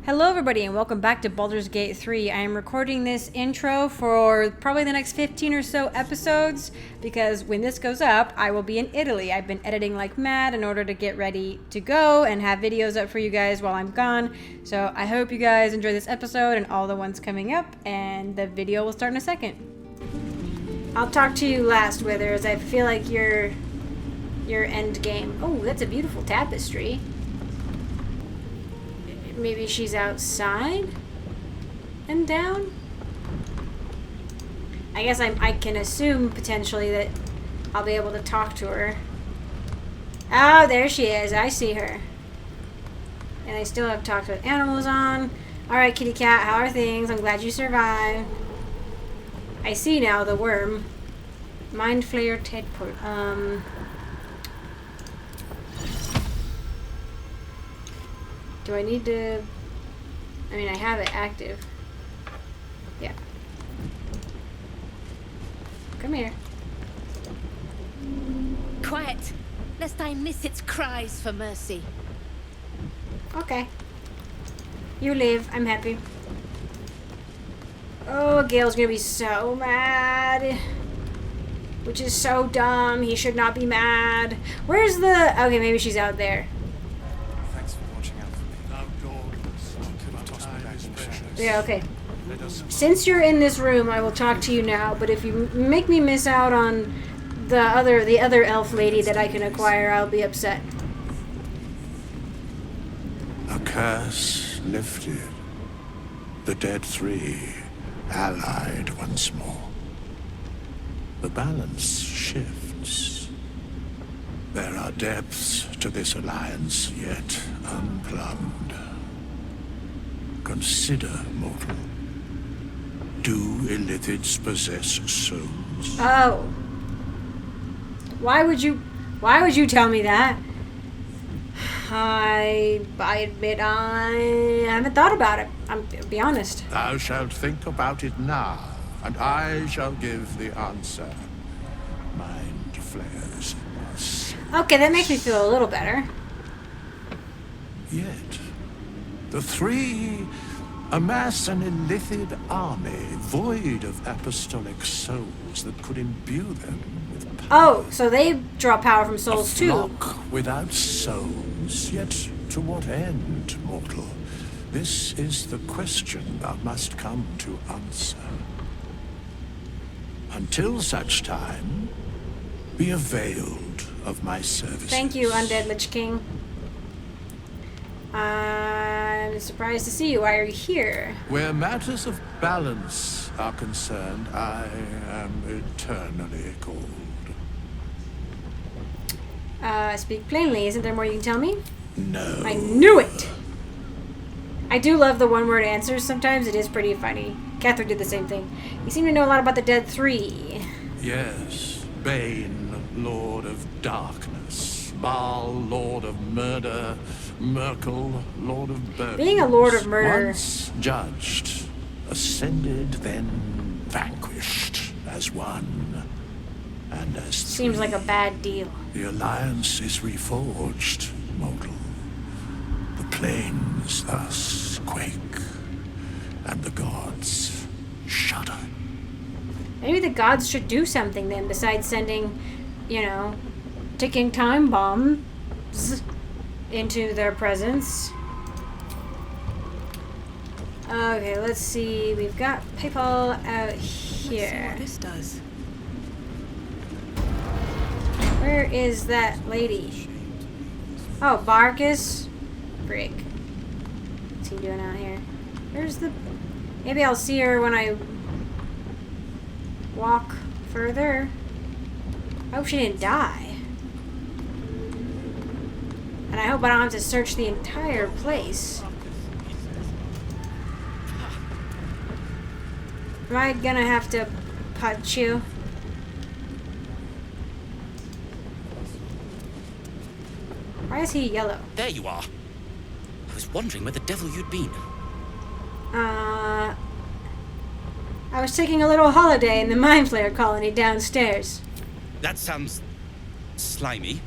Hello everybody and welcome back to Baldur's Gate 3. I am recording this intro for probably the next 15 or so episodes because when this goes up, I will be in Italy. I've been editing like mad in order to get ready to go and have videos up for you guys while I'm gone. So I hope you guys enjoy this episode and all the ones coming up, and the video will start in a second. I'll talk to you last, Withers. I feel like your end game. Oh, that's a beautiful tapestry. Maybe she's outside and down? I guess I can assume potentially that I'll be able to talk to her. Oh, there she is. I see her. And I still have talked with animals on. Alright, kitty cat, how are things? I'm glad you survived. I see now the worm. Mind Flayer Tedport. Do I need to... I mean, I have it active. Yeah. Come here. Quiet, lest I miss its cries for mercy. Okay. You live. I'm happy. Oh, Gale's gonna be so mad. Which is so dumb. He should not be mad. Where's the... Okay, maybe she's out there. Yeah, okay. Since you're in this room, I will talk to you now, but if you make me miss out on the other elf lady that I can acquire, I'll be upset. A curse lifted. The dead three allied once more. The balance shifts. There are depths to this alliance yet unplumbed. Consider, mortal. Do illithids possess souls? Oh. Why would you tell me that? I admit I haven't thought about it. I'll be honest. Thou shalt think about it now, and I shall give the answer. Mind flayers. Okay, that makes me feel a little better. Yet, the three amass an illithid army void of apostolic souls that could imbue them with power. Oh, so they draw power from souls A too. flock without souls, yet to what end, mortal? This is the question thou must come to answer. Until such time, be availed of my services. Thank you, Undead Lich King. I'm surprised to see you. Why are you here? Where matters of balance are concerned, I am eternally cold. Speak plainly. Isn't there more you can tell me? No. I knew it! I do love the one-word answers sometimes. It is pretty funny. Catherine did the same thing. You seem to know a lot about the Dead Three. Yes. Bane, Lord of Darkness. Baal, Lord of Murder. Merkel, Lord of Burdens. Being a Lord of Murder... Once judged, ascended, then vanquished as one, and as Seems three. like a bad deal. The alliance is reforged, mortal. The plains thus quake, and the gods shudder. Maybe the gods should do something then, besides sending, ticking time bombs into their presence. Okay, let's see. We've got people out here. Let's see what this does. Where is that lady? Oh, Barkus. Frick. What's he doing out here? Where's the... Maybe I'll see her when I walk further. I hope she didn't die. And I hope I don't have to search the entire place. Am I gonna have to punch you? Why is he yellow? There you are. I was wondering where the devil you'd been. I was taking a little holiday in the Mind Flayer colony downstairs. That sounds slimy.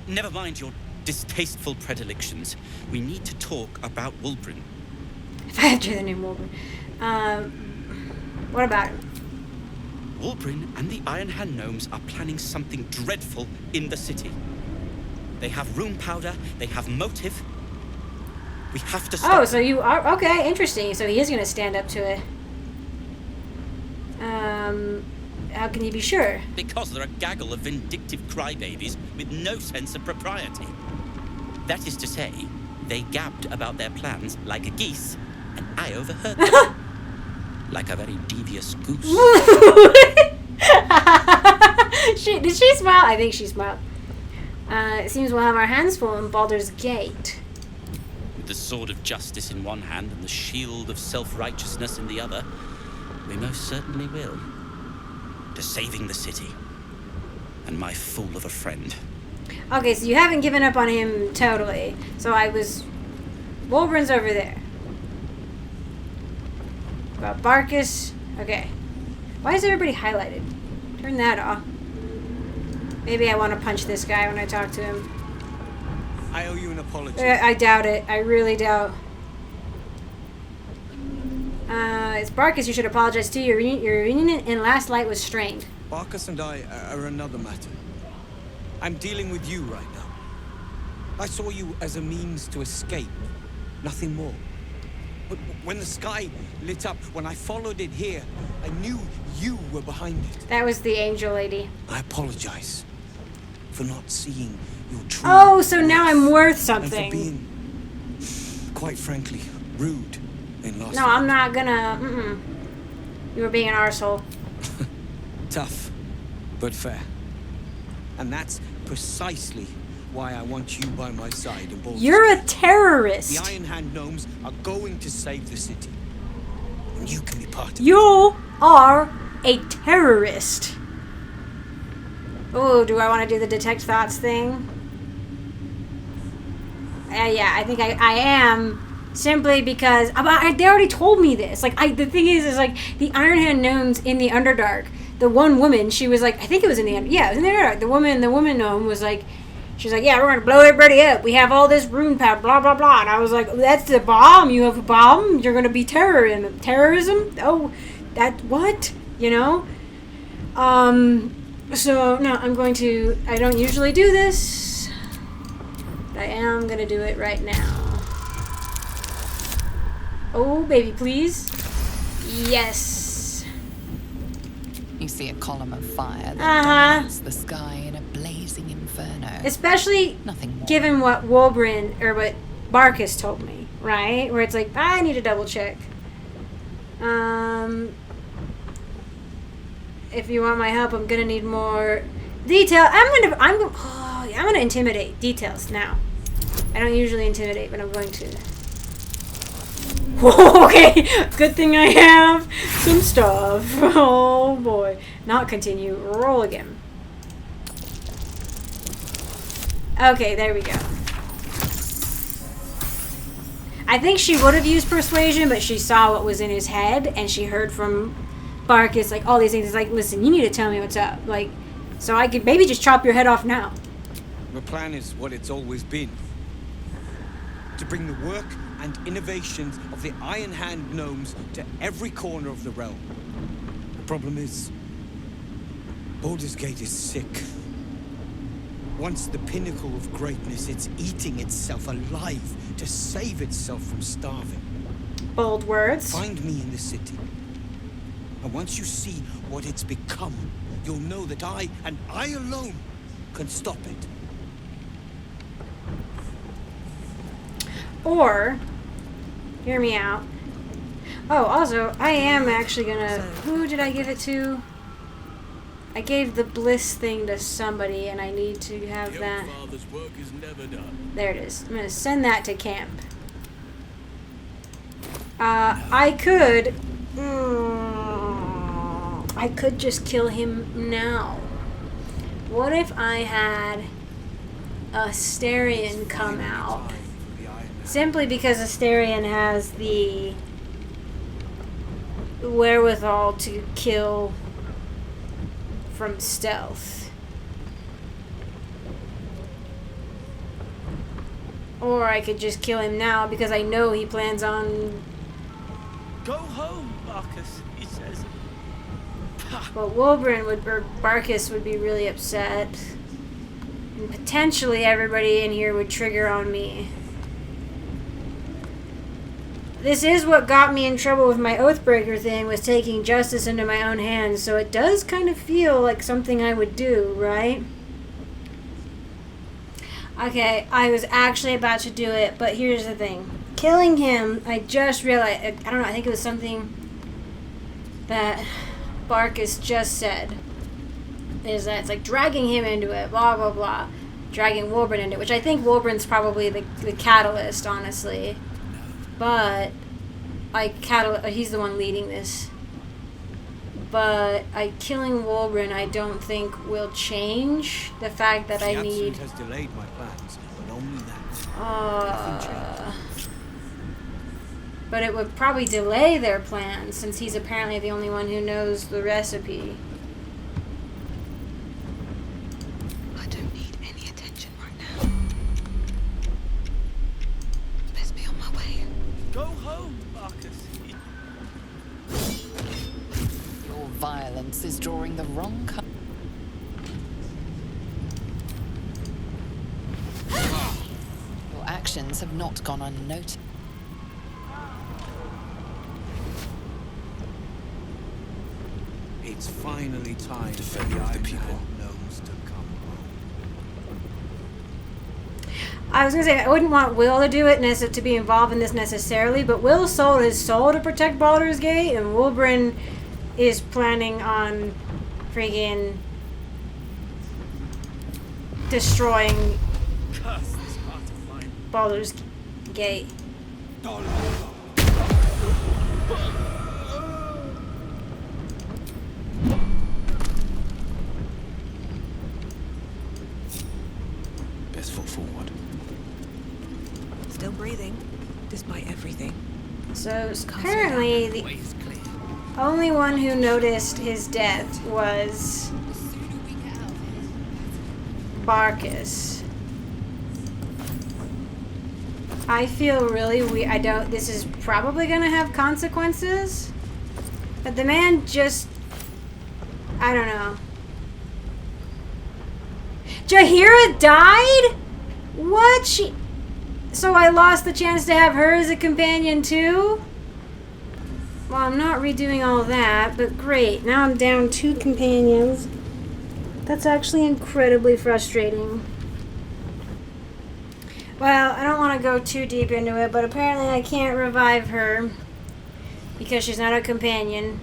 Never mind your distasteful predilections. We need to talk about Wulbren. Faster than him, Wolverine. What about him? Wolverine and the Iron Hand gnomes are planning something dreadful in the city. They have rune powder, they have motive. We have to stop. Oh, so you are... Okay, interesting. So he is going to stand up to it. How can you be sure? Because they're a gaggle of vindictive crybabies with no sense of propriety. That is to say, they gabbed about their plans like a geese, and I overheard them. Like a very devious goose. Did she smile? I think she smiled. It seems we'll have our hands full in Baldur's Gate. With the sword of justice in one hand and the shield of self-righteousness in the other, we most certainly will. To saving the city. And my fool of a friend. Okay, so you haven't given up on him totally. So Wolverine's over there. Got Barkus. Okay. Why is everybody highlighted? Turn that off. Maybe I want to punch this guy when I talk to him. I owe you an apology. I doubt it. I really doubt. It's Barkus you should apologize to. Your reunion in Last Light was strained. Barkus and I are another matter. I'm dealing with you right now. I saw you as a means to escape. Nothing more. But when the sky lit up, when I followed it here, I knew you were behind it. That was the angel lady. I apologize for not seeing your true Oh, so now I'm worth and something. for being, quite frankly, rude in Lost. No, I'm not gonna. You were being an arsehole. Tough, but fair. And that's precisely why I want you by my side in Baldur's You're a Gate. terrorist. The Iron Hand gnomes are going to save the city. And you can be part of it. You are a terrorist. Oh, do I want to do the detect thoughts thing? Yeah, I think I am. Simply because they already told me this. Like, the thing is like the Iron Hand gnomes in the Underdark. The one woman, she was like, I think it was in the yeah, it was in the Underdark. The woman gnome was like, she's like, yeah, we're gonna blow everybody up. We have all this rune powder, blah blah blah. And I was like, that's the bomb. You have a bomb. You're gonna be terrorism. Oh, that what? You know. So no, I'm going to. I don't usually do this. But I am gonna do it right now. Oh, baby, please. Yes. You see a column of fire that dominates the sky in a blazing inferno. Especially Nothing more. given what Wolverine or what Barkus told me, right? Where it's like, I need to double check. If you want my help, I'm gonna need more detail. I'm gonna intimidate details now. I don't usually intimidate, but I'm going to. Okay, good thing I have some stuff. Oh boy. Not continue. Roll again. Okay, there we go. I think she would have used persuasion, but she saw what was in his head, and she heard from Barkus, like, all these things. It's like, listen, you need to tell me what's up. Like, so I could maybe just chop your head off now. The plan is what it's always been. To bring the work and innovations of the Iron Hand gnomes to every corner of the realm. The problem is, Baldur's Gate is sick. Once the pinnacle of greatness, it's eating itself alive to save itself from starving. Bold words. Find me in the city. And once you see what it's become, you'll know that I, and I alone, can stop it. Or, hear me out. Oh, also, I am actually gonna... Who did I give it to? I gave the bliss thing to somebody, and I need to have that. Father's work is never done. There it is. I'm gonna send that to camp. I could... I could just kill him now. What if I had Asterion come out? Simply because Asterion has the wherewithal to kill from stealth. Or I could just kill him now because I know he plans on Go home, Marcus, he says. Well, Wolverine would, or Barkus would be really upset. And potentially everybody in here would trigger on me. This is what got me in trouble with my Oathbreaker thing, was taking justice into my own hands, so it does kind of feel like something I would do, right? Okay, I was actually about to do it, but here's the thing. Killing him, I just realized, I don't know, I think it was something that Barkus just said, is that it's like dragging him into it, blah, blah, blah. Dragging Wolverine into it, which I think Wolverine's probably the catalyst, honestly. But he's the one leading this. But killing Wolverine, I don't think will change the fact that I need. The absolute has delayed my plans, but only that. But it would probably delay their plans, since he's apparently the only one who knows the recipe. I don't need any attention right now. Best be on my way. Go home, Marcus. Your violence is drawing the wrong Your actions have not gone unnoticed. It's finally time for the people gnomes to come home. I was going to say, I wouldn't want Will to do it, to be involved in this necessarily, but Will sold his soul to protect Baldur's Gate, and Wolverine is planning on freaking destroying Baldur's Gate. Best foot forward. Still breathing, despite everything. So apparently the only one who noticed his death was Barkus. I feel really weird. This is probably gonna have consequences, but the man just, I don't know. Jaheira died? What? So I lost the chance to have her as a companion too? Well, I'm not redoing all that, but great. Now I'm down 2 companions. That's actually incredibly frustrating. Well, I don't want to go too deep into it, but apparently I can't revive her because she's not a companion.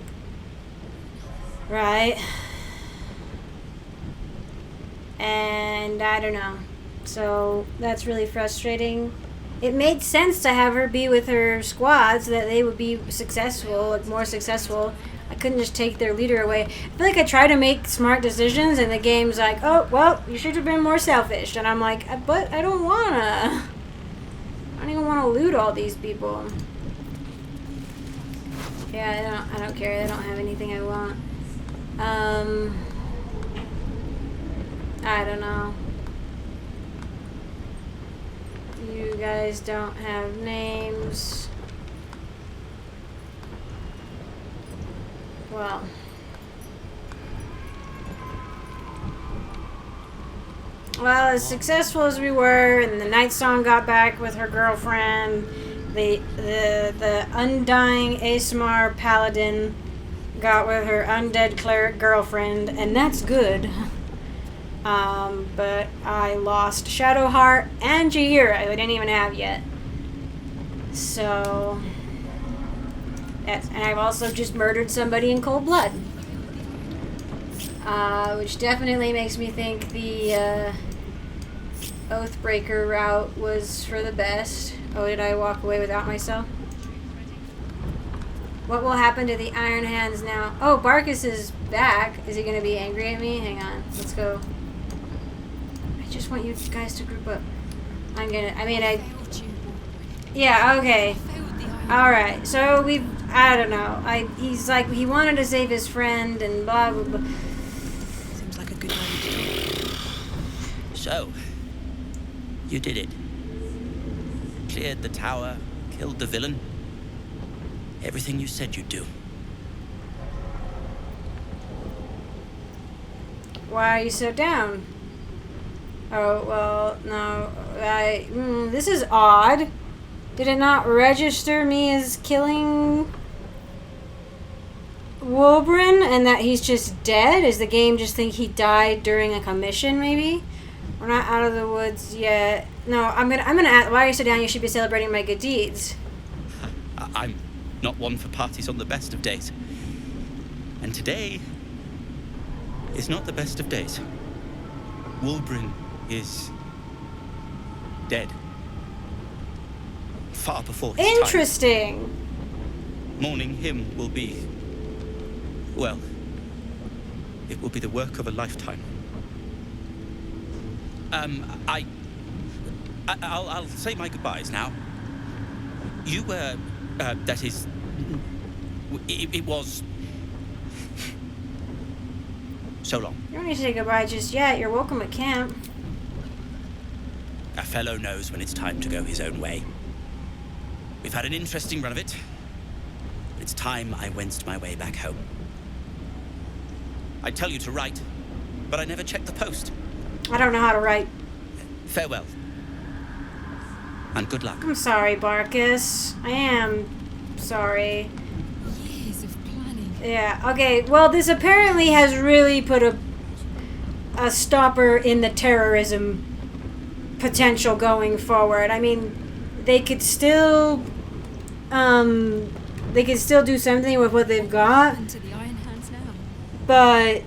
Right? And I don't know. So that's really frustrating. It made sense to have her be with her squad so that they would be successful, like more successful. I couldn't just take their leader away. I feel like I try to make smart decisions and the game's like, oh, well, you should have been more selfish. And I'm like, but I don't wanna. I don't even want to loot all these people. Yeah, I don't care. They don't have anything I want. I don't know. You guys don't have names. Well. Well, as successful as we were, and the Night Song got back with her girlfriend, the undying Aesmar Paladin got with her undead cleric girlfriend, and that's good. But I lost Shadowheart and Jaheira, I didn't even have yet. So, and I've also just murdered somebody in cold blood. Which definitely makes me think the Oathbreaker route was for the best. Oh, did I walk away without myself? What will happen to the Iron Hands now? Oh, Barkus is back. Is he going to be angry at me? Hang on. Let's go. I just want you guys to group up. Yeah, okay. Alright, so I don't know. He's like, he wanted to save his friend and blah, blah, blah. Seems like a good idea. So, you did it. Cleared the tower, killed the villain. everything you said you'd do. Why are you so down? Oh, well, no. This is odd. Did it not register me as killing Wulbren and that he's just dead? Is the game just think he died during a commission, maybe? We're not out of the woods yet. No, I'm gonna ask, why are you so down? You should be celebrating my good deeds. I'm not one for parties on the best of days. And today is not the best of days. Wulbren is dead. Far before his Interesting. time. Mourning him will be, well, it will be the work of a lifetime. I'll say my goodbyes now. You were, that is, it was so long. You don't need to say goodbye just yet. You're welcome at camp. A fellow knows when it's time to go his own way. We've had an interesting run of it. It's time I wended my way back home. I'd tell you to write, but I never checked the post. I don't know how to write. Farewell. And good luck. I'm sorry, Barkus. I am sorry. Years of planning. Yeah, okay. Well, this apparently has really put a stopper in the terrorism potential going forward. I mean, they could still do something with what they've got, Into the Iron Hands now. but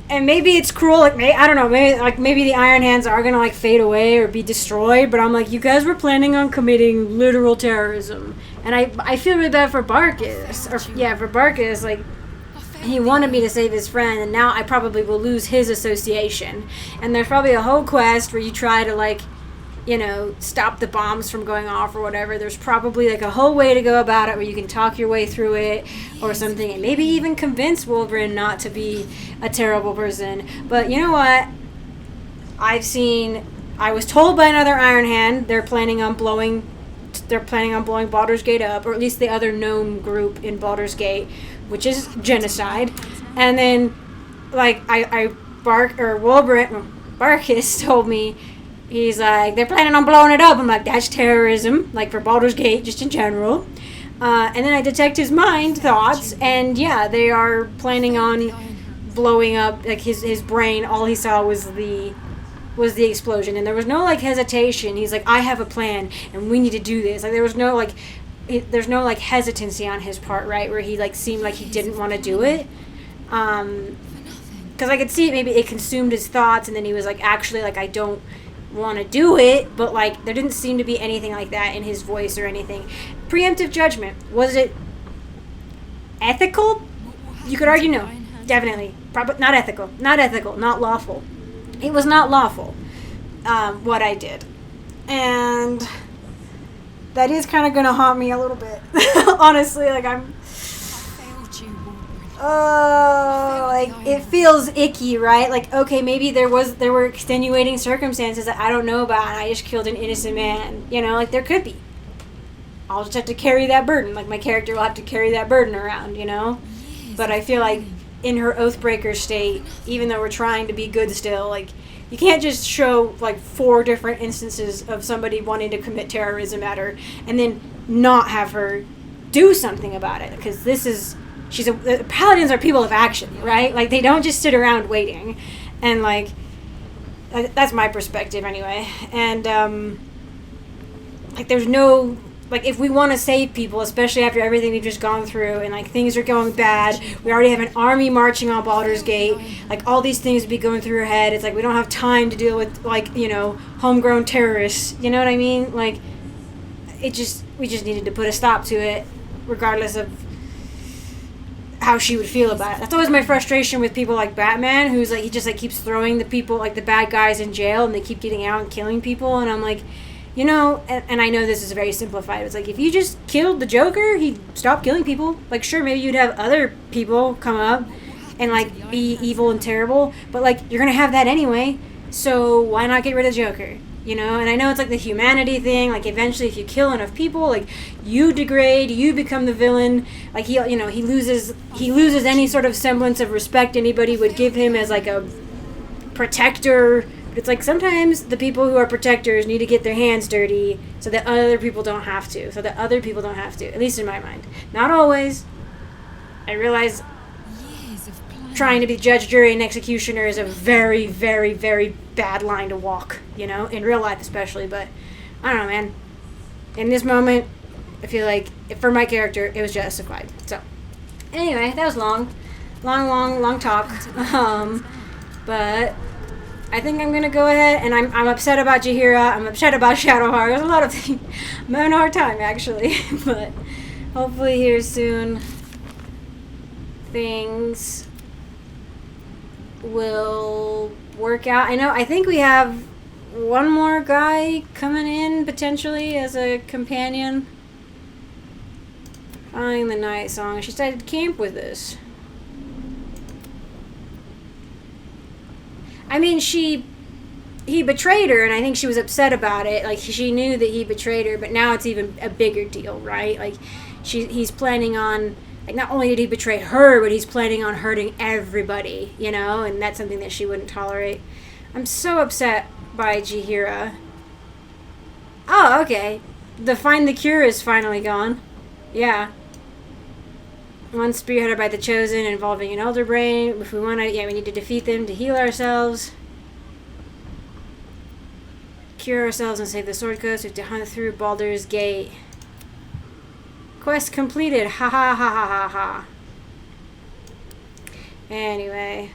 and maybe it's cruel, like, I don't know, maybe the Iron Hands are gonna, like, fade away or be destroyed, but I'm like, you guys were planning on committing literal terrorism, and I feel really bad for Barkus, for Barkus, like, he wanted me to save his friend, and now I probably will lose his association, and there's probably a whole quest where you try to, like, you know, stop the bombs from going off or whatever. There's probably, like, a whole way to go about it where you can talk your way through it or something, and maybe even convince Wulbren not to be a terrible person. But you know what? I was told by another Iron Hand they're planning on blowing Baldur's Gate up, or at least the other gnome group in Baldur's Gate, which is genocide. And then, like, Barkus told me, he's like, they're planning on blowing it up. I'm like, that's terrorism, like, for Baldur's Gate, just in general. And then I detect his mind thoughts, and yeah, they are planning on blowing up, like, his brain. All he saw was the explosion, and there was no, like, hesitation. He's like, I have a plan, and we need to do this. Like, there's no hesitancy on his part, right, where he, like, seemed like he didn't want to do it. Because I could see it, maybe it consumed his thoughts, and then he was like, actually, like, I don't want to do it, but, like, there didn't seem to be anything like that in his voice or anything. Preemptive judgment, was it ethical? You could argue no, definitely. Probably not ethical, not lawful. It was not lawful, what I did, and that is kind of gonna haunt me a little bit. Honestly, like, it feels icky, right? Like, okay, maybe there were extenuating circumstances that I don't know about, and I just killed an innocent man. You know, like, there could be. I'll just have to carry that burden. Like, my character will have to carry that burden around, you know? But I feel like in her Oathbreaker state, even though we're trying to be good still, like, you can't just show, like, 4 different instances of somebody wanting to commit terrorism at her and then not have her do something about it. Because paladins are people of action, right? Like, they don't just sit around waiting. And, like, that's my perspective anyway. And, like, there's no, like, if we want to save people, especially after everything we've just gone through, and, like, things are going bad, we already have an army marching on Baldur's Gate, like, all these things would be going through her head. It's like, we don't have time to deal with, like, you know, homegrown terrorists, you know what I mean? Like, we just needed to put a stop to it, regardless of how she would feel about it. That's always my frustration with people like Batman, who's like, he just, like, keeps throwing the people, like, the bad guys in jail, and they keep getting out and killing people, and I'm like, you know, and I know this is very simplified. It's like, if you just killed the Joker, he'd stop killing people. Like, sure, maybe you'd have other people come up and, like, be evil and terrible, but, like, you're gonna have that anyway, so why not get rid of the Joker? you know? And I know it's like the humanity thing, like eventually if you kill enough people, like you degrade, you become the villain. Like he, you know, he loses any sort of semblance of respect anybody would give him as like a protector. But it's like sometimes the people who are protectors need to get their hands dirty so that other people don't have to. At least in my mind. Not always. I realize trying to be judge, jury, and executioner is a very, very, very bad line to walk, you know, in real life especially. But I don't know, man. In this moment, I feel like for my character, it was justified. So anyway, that was long talk. But I think I'm gonna go ahead, and I'm upset about Jaheira. I'm upset about Shadowheart. There's a lot of things. I'm having a hard time actually, but hopefully here soon things will work out. I think we have one more guy coming in potentially as a companion. Following the night song. She started camp with us. I mean, he betrayed her, and I think she was upset about it. Like, she knew that he betrayed her, but now it's even a bigger deal, right? Like, he's planning on, like, not only did he betray her, but he's planning on hurting everybody, you know? And that's something that she wouldn't tolerate. I'm so upset by Jaheira. Oh, okay. The Find the Cure is finally gone. Yeah. One spearheaded by the Chosen involving an Elder Brain. If we want to, we need to defeat them to heal ourselves. Cure ourselves and save the Sword Coast. We have to hunt through Baldur's Gate. Quest completed. Ha ha ha ha ha ha. Anyway.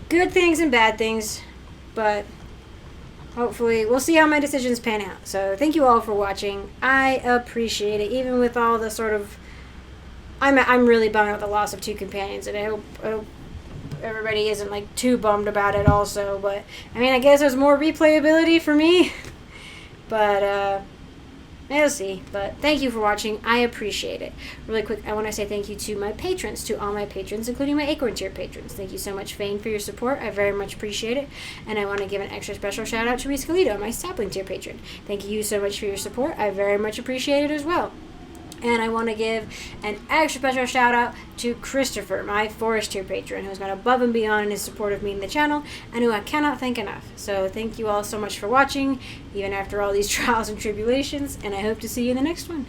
Good things and bad things. But hopefully, we'll see how my decisions pan out. So, thank you all for watching. I appreciate it. Even with all the sort of... I'm really bummed about the loss of 2 companions, and I hope everybody isn't like too bummed about it also. But I mean, I guess there's more replayability for me. But we'll see. But thank you for watching. I appreciate it. Really quick, I want to say thank you to my patrons, to all my patrons, including my Acorn tier patrons. Thank you so much, Fane, for your support. I very much appreciate it. And I want to give an extra special shout out to Reese Galito, my Sapling tier patron. Thank you so much for your support. I very much appreciate it as well. And I want to give an extra special shout out to Christopher, my Forest tier patron, who's gone above and beyond in his support of me and the channel, and who I cannot thank enough. So thank you all so much for watching, even after all these trials and tribulations, and I hope to see you in the next one.